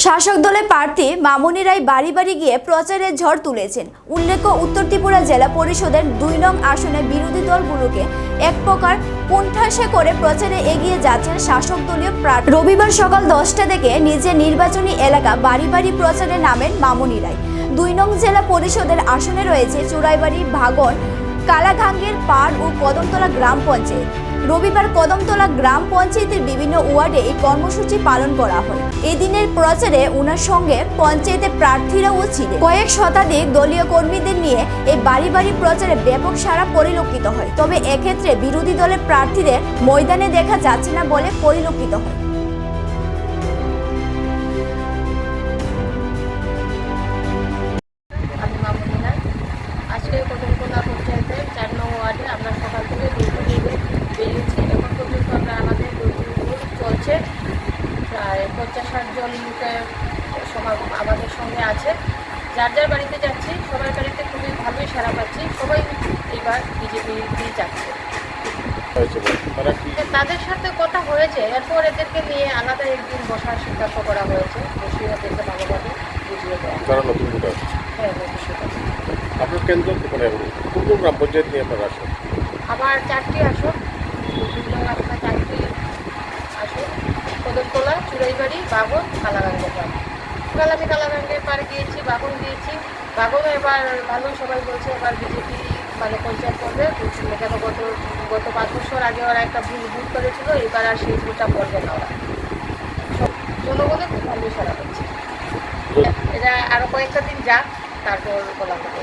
শাসক দলের প্রার্থী মামুনি রায় বাড়ি বাড়ি গিয়ে প্রচারের ঝড় তুলেছেন। উল্লেখ্য, উত্তর ত্রিপুরা জেলা পরিষদের ২ নং আসনে বিরোধী দলগুলোকে এক প্রকার কোণঠাসা করে প্রচারে এগিয়ে যাচ্ছেন শাসক দলীয় প্রার্থী। রবিবার সকাল 10টা থেকে নিজের নির্বাচনী এলাকা বাড়ি বাড়ি প্রচারে নামেন মামুনি রায়। ২ নং জেলা পরিষদের আসনে রয়েছে চুরাইবাড়ি, ভাগন, কালাঘাঙ্গের পাড় ও কদমতলা গ্রাম পঞ্চায়েত। রবিবার কদমতলা গ্রাম পঞ্চায়েতের বিভিন্ন ওয়ার্ডে এই কর্মসূচি পালন করা হয়। এই দিনের প্রচারে ওনার সঙ্গে পঞ্চায়েতের প্রার্থীরাও ছিলেন। কয়েক শতাধিক দলীয় কর্মীদের নিয়ে এই বাড়ি বাড়ি প্রচারে ব্যাপক সাড়া পরিলক্ষিত হয়। তবে এক্ষেত্রে বিরোধী দলের প্রার্থীদের ময়দানে দেখা যাচ্ছে না বলে পরিলক্ষিত হয়। আজকে কদমতলা পঞ্চায়েতের ৪ নং ওয়ার্ডে আমরা সকাল থেকে বেরিয়েছি। এখন পর্যন্ত আমাদের চলছে। প্রায় ৫০-৬০ জন লোকের আমাদের সঙ্গে আছে। যার যার বাড়িতে যাচ্ছি, সবার বাড়িতে খুবই ভালোই সাড়া পাচ্ছি। সবাই এইবার বিজেপিতেই যাচ্ছে। তাদের সাথে কথা হয়েছে, এরপর এদেরকে নিয়ে আলাদা একদিন বসার সিদ্ধান্ত করা হয়েছে। বসিয়ে ওদেরকে ভালোভাবে বুঝিয়ে দেওয়া। হ্যাঁ, আপনার কেন্দ্র কোন গ্রাম পঞ্চায়েত নিয়ে আপনার আসন? আমার 4টি আসন, আপনার 4টি আসন: কদমতলা, চুরাইবাড়ি, বাগন, কালাগাঙ্গের গ্রাম। সকাল আমি কালাগাঙ্গের পাড়ে গিয়েছি, বাগন গিয়েছি। বাগনও এবার ভালোই সবাই বলছে এবার বিজেপি পঞ্চায়েত করবে। কেন গত 5 বছর আগে ওরা একটা ভুল করেছিল, এবার আর সেই ভুলটা করবে না ওরা। সব জনগণের খুব ভালোই সারা হচ্ছে। এটা আরও কয়েকটা দিন যাক, তারপর বলা হবে।